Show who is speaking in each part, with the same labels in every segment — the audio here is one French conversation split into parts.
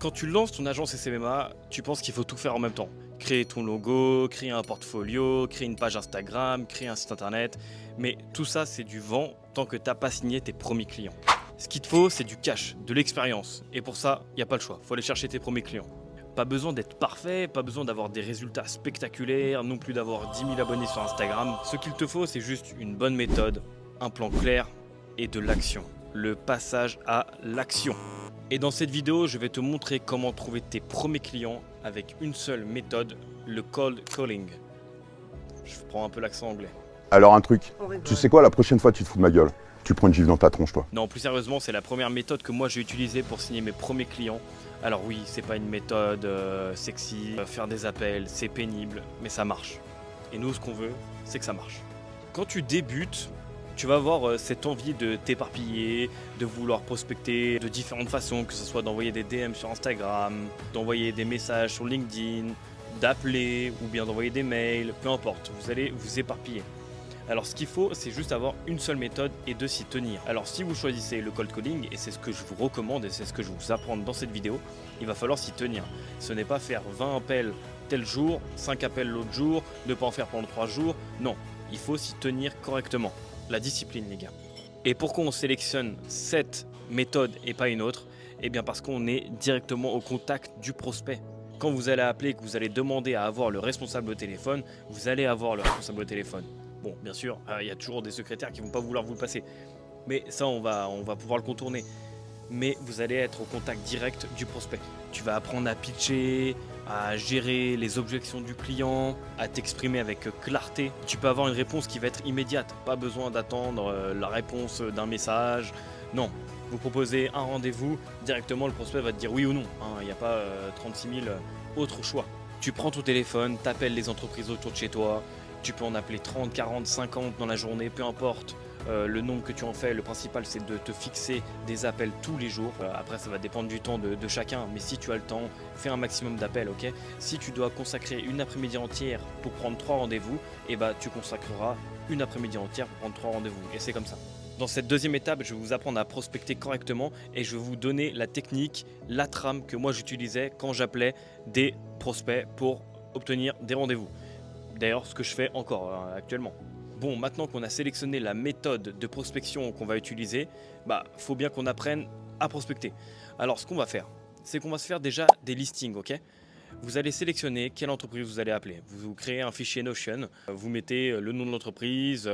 Speaker 1: Quand tu lances ton agence SMMA, tu penses qu'il faut tout faire en même temps. Créer ton logo, créer un portfolio, créer une page Instagram, créer un site internet. Mais tout ça, c'est du vent tant que t'as pas signé tes premiers clients. Ce qu'il te faut, c'est du cash, de l'expérience. Et pour ça, il n'y a pas le choix. Faut aller chercher tes premiers clients. Pas besoin d'être parfait, pas besoin d'avoir des résultats spectaculaires, non plus d'avoir 10 000 abonnés sur Instagram. Ce qu'il te faut, c'est juste une bonne méthode, un plan clair et de l'action. Le passage à l'action. Et dans cette vidéo, je vais te montrer comment trouver tes premiers clients avec une seule méthode, le cold calling. Je prends un peu l'accent anglais.
Speaker 2: Alors un truc, tu sais quoi, la prochaine fois tu te fous de ma gueule. Tu prends une gifle dans ta tronche, toi.
Speaker 1: Non, plus sérieusement, c'est la première méthode que moi j'ai utilisée pour signer mes premiers clients. Alors oui, c'est pas une méthode sexy, faire des appels, c'est pénible, mais ça marche. Et nous, ce qu'on veut, c'est que ça marche. Quand tu débutes, tu vas avoir cette envie de t'éparpiller, de vouloir prospecter de différentes façons, que ce soit d'envoyer des DM sur Instagram, d'envoyer des messages sur LinkedIn, d'appeler ou bien d'envoyer des mails, peu importe, vous allez vous éparpiller. Alors ce qu'il faut, c'est juste avoir une seule méthode et de s'y tenir. Alors si vous choisissez le cold calling, et c'est ce que je vous recommande et c'est ce que je vais vous apprendre dans cette vidéo, il va falloir s'y tenir. Ce n'est pas faire 20 appels tel jour, 5 appels l'autre jour, ne pas en faire pendant 3 jours. Non, il faut s'y tenir correctement. La discipline, les gars. Et pourquoi on sélectionne cette méthode et pas une autre? Eh bien parce qu'on est directement au contact du prospect. Quand vous allez appeler, que vous allez demander à avoir le responsable au téléphone, vous allez avoir le responsable au téléphone. Bon, bien sûr, il y a toujours des secrétaires qui vont pas vouloir vous le passer. Mais ça, on va pouvoir le contourner. Mais vous allez être au contact direct du prospect. Tu vas apprendre à pitcher, à gérer les objections du client, à t'exprimer avec clarté. Tu peux avoir une réponse qui va être immédiate. Pas besoin d'attendre la réponse d'un message. Non, vous proposez un rendez-vous, directement le prospect va te dire oui ou non. Il n'y a pas 36 000 autres choix. Tu prends ton téléphone, t'appelles les entreprises autour de chez toi. Tu peux en appeler 30, 40, 50 dans la journée, peu importe le nombre que tu en fais. Le principal, c'est de te fixer des appels tous les jours. Après, ça va dépendre du temps de chacun. Mais si tu as le temps, fais un maximum d'appels, ok? Si tu dois consacrer une après-midi entière pour prendre 3 rendez-vous, eh ben, tu consacreras une après-midi entière pour prendre 3 rendez-vous. Et c'est comme ça. Dans cette deuxième étape, je vais vous apprendre à prospecter correctement et je vais vous donner la technique, la trame que moi j'utilisais quand j'appelais des prospects pour obtenir des rendez-vous. D'ailleurs, ce que je fais encore actuellement. Bon, maintenant qu'on a sélectionné la méthode de prospection qu'on va utiliser, faut bien qu'on apprenne à prospecter. Alors, ce qu'on va faire, c'est qu'on va se faire déjà des listings, ok? Vous allez sélectionner quelle entreprise vous allez appeler. Vous créez un fichier Notion, vous mettez le nom de l'entreprise,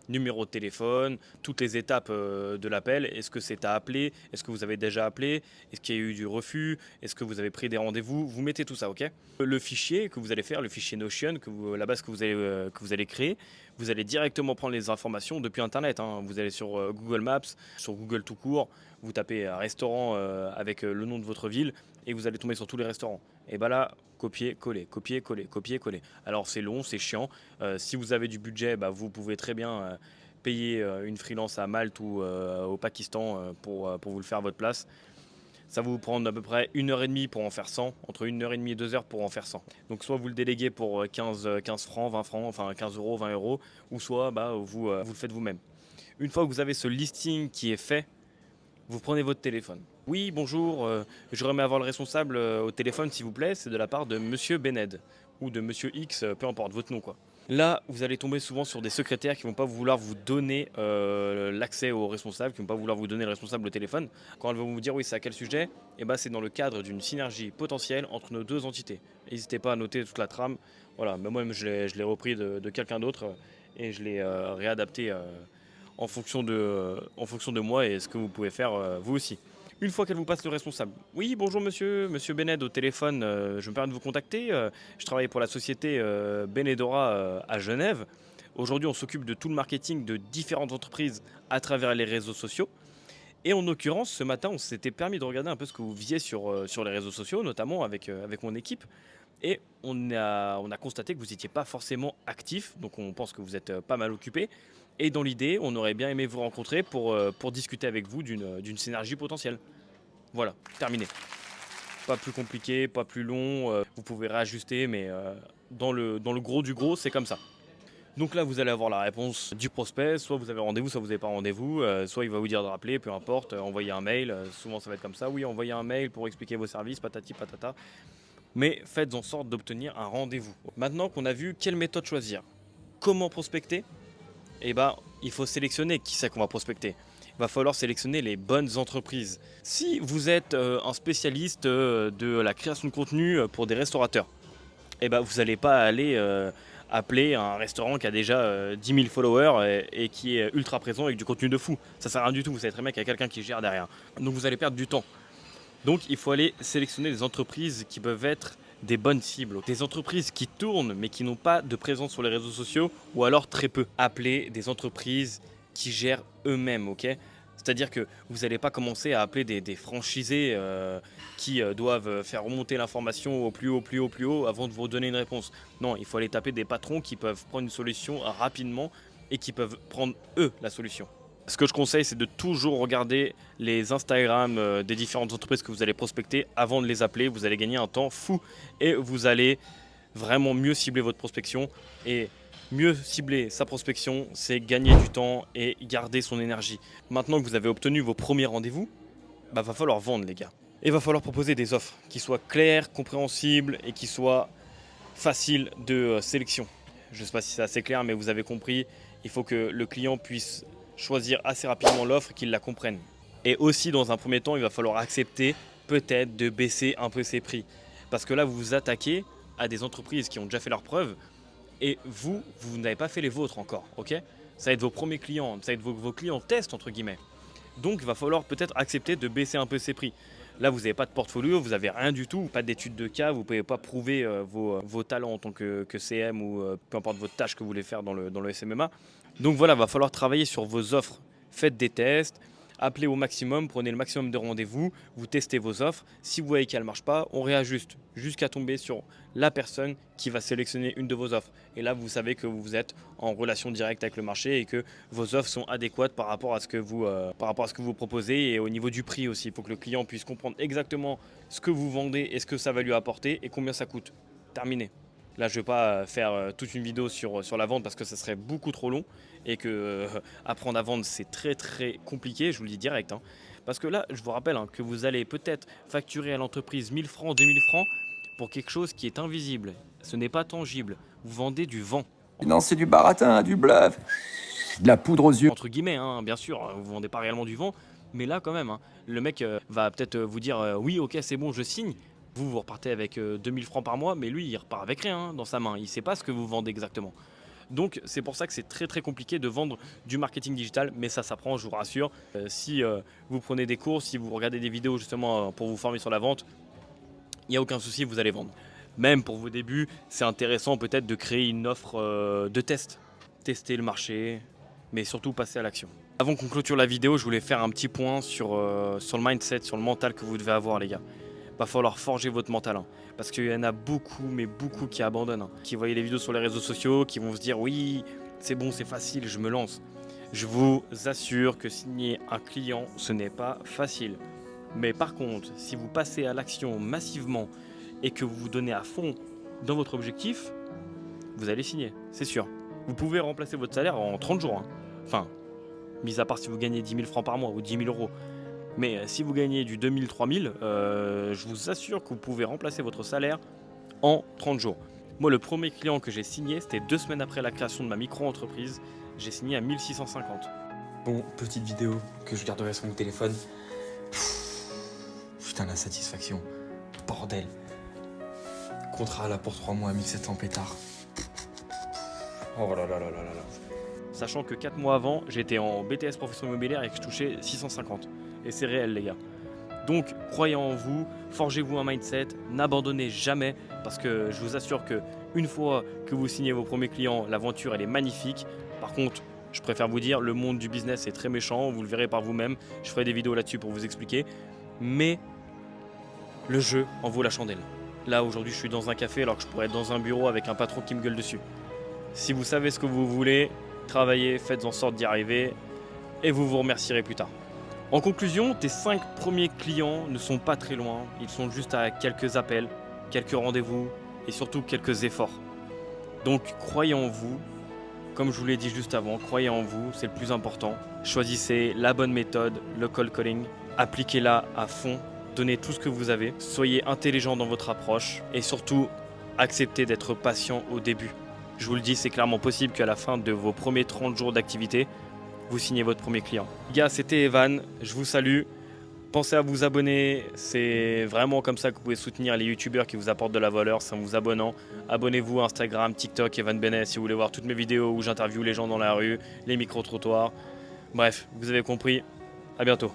Speaker 1: numéro de téléphone, toutes les étapes de l'appel. Est-ce que c'est à appeler? Est-ce que vous avez déjà appelé? Est-ce qu'il y a eu du refus? Est-ce que vous avez pris des rendez-vous? Vous mettez tout ça, ok? Le fichier que vous allez faire, le fichier Notion, la base que vous allez créer, vous allez directement prendre les informations depuis Internet. Vous allez sur Google Maps, sur Google tout court, vous tapez un restaurant avec le nom de votre ville et vous allez tomber sur tous les restaurants. Et là, copier-coller, copier-coller, copier-coller. Alors c'est long, c'est chiant. Si vous avez du budget, vous pouvez très bien payer une freelance à Malte ou au Pakistan pour vous le faire à votre place. Ça va vous prendre à peu près 1h30 pour en faire 100, entre 1h30 et 2 heures pour en faire 100. Donc soit vous le déléguez pour 15 francs, 20 francs, enfin 15 euros, 20 euros, ou soit vous le faites vous-même. Une fois que vous avez ce listing qui est fait, vous prenez votre téléphone. Oui, bonjour, j'aurais aimé avoir le responsable au téléphone, s'il vous plaît. C'est de la part de Monsieur Bened ou de Monsieur X, peu importe votre nom, quoi. Là, vous allez tomber souvent sur des secrétaires qui vont pas vouloir vous donner l'accès au responsable, qui vont pas vouloir vous donner le responsable au téléphone. Quand elles vont vous dire oui, c'est à quel sujet, c'est dans le cadre d'une synergie potentielle entre nos deux entités. N'hésitez pas à noter toute la trame. Voilà, mais moi, je l'ai repris de quelqu'un d'autre et je l'ai réadapté en fonction de moi et ce que vous pouvez faire vous aussi. Une fois qu'elle vous passe le responsable. Oui, bonjour monsieur Bened au téléphone, je me permets de vous contacter. Je travaille pour la société Benedora à Genève. Aujourd'hui, on s'occupe de tout le marketing de différentes entreprises à travers les réseaux sociaux. Et en l'occurrence, ce matin, on s'était permis de regarder un peu ce que vous visiez sur les réseaux sociaux, notamment avec mon équipe. Et on a constaté que vous n'étiez pas forcément actif, donc on pense que vous êtes pas mal occupé. Et dans l'idée, on aurait bien aimé vous rencontrer pour discuter avec vous d'une synergie potentielle. Voilà, terminé. Pas plus compliqué, pas plus long, vous pouvez réajuster, mais dans le gros du gros, c'est comme ça. Donc là, vous allez avoir la réponse du prospect, soit vous avez rendez-vous, soit vous n'avez pas rendez-vous, soit il va vous dire de rappeler, peu importe, envoyer un mail, souvent ça va être comme ça, oui, envoyez un mail pour expliquer vos services, patati patata, mais faites en sorte d'obtenir un rendez-vous. Maintenant qu'on a vu quelle méthode choisir, comment prospecter, eh ben, il faut sélectionner qui c'est qu'on va prospecter. Il va falloir sélectionner les bonnes entreprises. Si vous êtes un spécialiste de la création de contenu pour des restaurateurs, eh ben, vous n'allez pas aller appeler un restaurant qui a déjà 10 000 followers et qui est ultra présent avec du contenu de fou. Ça sert à rien du tout, vous savez très bien qu'il y a quelqu'un qui gère derrière. Donc vous allez perdre du temps. Donc il faut aller sélectionner des entreprises qui peuvent être des bonnes cibles. Des entreprises qui tournent mais qui n'ont pas de présence sur les réseaux sociaux ou alors très peu. Appelez des entreprises qui gèrent eux-mêmes, ok ? C'est-à-dire que vous n'allez pas commencer à appeler des franchisés qui doivent faire remonter l'information au plus haut avant de vous donner une réponse. Non, il faut aller taper des patrons qui peuvent prendre une solution rapidement et qui peuvent prendre eux la solution. Ce que je conseille, c'est de toujours regarder les Instagram des différentes entreprises que vous allez prospecter avant de les appeler. Vous allez gagner un temps fou et vous allez vraiment mieux cibler votre prospection. Et mieux cibler sa prospection, c'est gagner du temps et garder son énergie. Maintenant que vous avez obtenu vos premiers rendez-vous, va falloir vendre les gars. Et va falloir proposer des offres qui soient claires, compréhensibles et qui soient faciles de sélection. Je ne sais pas si c'est assez clair, mais vous avez compris, il faut que le client puisse choisir assez rapidement l'offre et qu'il la comprenne. Et aussi, dans un premier temps, il va falloir accepter peut-être de baisser un peu ses prix. Parce que là, vous vous attaquez à des entreprises qui ont déjà fait leurs preuves et vous n'avez pas fait les vôtres encore, ok ? Ça va être vos premiers clients, ça va être vos clients test, entre guillemets. Donc, il va falloir peut-être accepter de baisser un peu ses prix. Là, vous n'avez pas de portfolio, vous n'avez rien du tout, pas d'études de cas, vous ne pouvez pas prouver vos talents en tant que CM ou peu importe votre tâche que vous voulez faire dans le SMMA. Donc voilà, il va falloir travailler sur vos offres. Faites des tests, appelez au maximum, prenez le maximum de rendez-vous, vous testez vos offres. Si vous voyez qu'elle ne marche pas, on réajuste jusqu'à tomber sur la personne qui va sélectionner une de vos offres. Et là, vous savez que vous êtes en relation directe avec le marché et que vos offres sont adéquates par rapport à ce que vous proposez et au niveau du prix aussi. Il faut que le client puisse comprendre exactement ce que vous vendez et ce que ça va lui apporter et combien ça coûte. Terminé. Là, je ne vais pas faire toute une vidéo sur la vente parce que ça serait beaucoup trop long et que apprendre à vendre, c'est très très compliqué, je vous le dis direct. Parce que là, je vous rappelle que vous allez peut-être facturer à l'entreprise 1000 francs, 2000 francs pour quelque chose qui est invisible. Ce n'est pas tangible. Vous vendez du vent.
Speaker 3: Non, c'est du baratin, du bluff, de la poudre aux yeux.
Speaker 1: Entre guillemets, bien sûr, vous ne vendez pas réellement du vent, mais là quand même, le mec va peut-être vous dire oui, ok, c'est bon, je signe. Vous repartez avec 2000 francs par mois, mais lui, il repart avec rien dans sa main. Il ne sait pas ce que vous vendez exactement. Donc, c'est pour ça que c'est très très compliqué de vendre du marketing digital, mais ça s'apprend, je vous rassure. Si vous prenez des cours, si vous regardez des vidéos justement pour vous former sur la vente, il n'y a aucun souci, vous allez vendre. Même pour vos débuts, c'est intéressant peut-être de créer une offre de test. Tester le marché, mais surtout passer à l'action. Avant qu'on clôture la vidéo, je voulais faire un petit point sur le mindset, sur le mental que vous devez avoir, les gars. Va falloir forger votre mental, parce qu'il y en a beaucoup, mais beaucoup qui abandonnent, qui voient les vidéos sur les réseaux sociaux, qui vont se dire oui, c'est bon, c'est facile, je me lance. Je vous assure que signer un client, ce n'est pas facile. Mais par contre, si vous passez à l'action massivement et que vous vous donnez à fond dans votre objectif, vous allez signer, c'est sûr. Vous pouvez remplacer votre salaire en 30 jours. Enfin, mis à part si vous gagnez 10 000 francs par mois ou 10 000 euros. Mais si vous gagnez du 2000, 3000, je vous assure que vous pouvez remplacer votre salaire en 30 jours. Moi, le premier client que j'ai signé, c'était 2 semaines après la création de ma micro-entreprise. J'ai signé à 1650.
Speaker 4: Bon, petite vidéo que je garderai sur mon téléphone. Putain, la satisfaction. Bordel. Contrat là pour 3 mois à 1700 pétards. Oh là là là là là là.
Speaker 1: Sachant que 4 mois avant, j'étais en BTS profession immobilière et que je touchais 650. Et c'est réel, les gars. Donc, croyez en vous, forgez-vous un mindset, n'abandonnez jamais, parce que je vous assure que une fois que vous signez vos premiers clients, l'aventure elle est magnifique. Par contre, je préfère vous dire, le monde du business est très méchant, vous le verrez par vous-même. Je ferai des vidéos là-dessus pour vous expliquer. Mais le jeu en vaut la chandelle. Là, aujourd'hui, je suis dans un café alors que je pourrais être dans un bureau avec un patron qui me gueule dessus. Si vous savez ce que vous voulez, travaillez, faites en sorte d'y arriver et vous vous remercierez plus tard. En conclusion, tes 5 premiers clients ne sont pas très loin, ils sont juste à quelques appels, quelques rendez-vous et surtout quelques efforts. Donc croyez en vous Comme je vous l'ai dit juste avant, croyez en vous, c'est le plus important. Choisissez la bonne méthode, le cold calling. Appliquez-la à fond, donnez tout ce que vous avez. Soyez intelligent dans votre approche et surtout, acceptez d'être patient au début. Je vous le dis, c'est clairement possible qu'à la fin de vos premiers 30 jours d'activité, vous signez votre premier client. Les gars, c'était Evan, je vous salue. Pensez à vous abonner, c'est vraiment comme ça que vous pouvez soutenir les youtubeurs qui vous apportent de la valeur, c'est en vous abonnant. Abonnez-vous à Instagram, TikTok, Evan Benet si vous voulez voir toutes mes vidéos où j'interviewe les gens dans la rue, les micro-trottoirs. Bref, vous avez compris, à bientôt.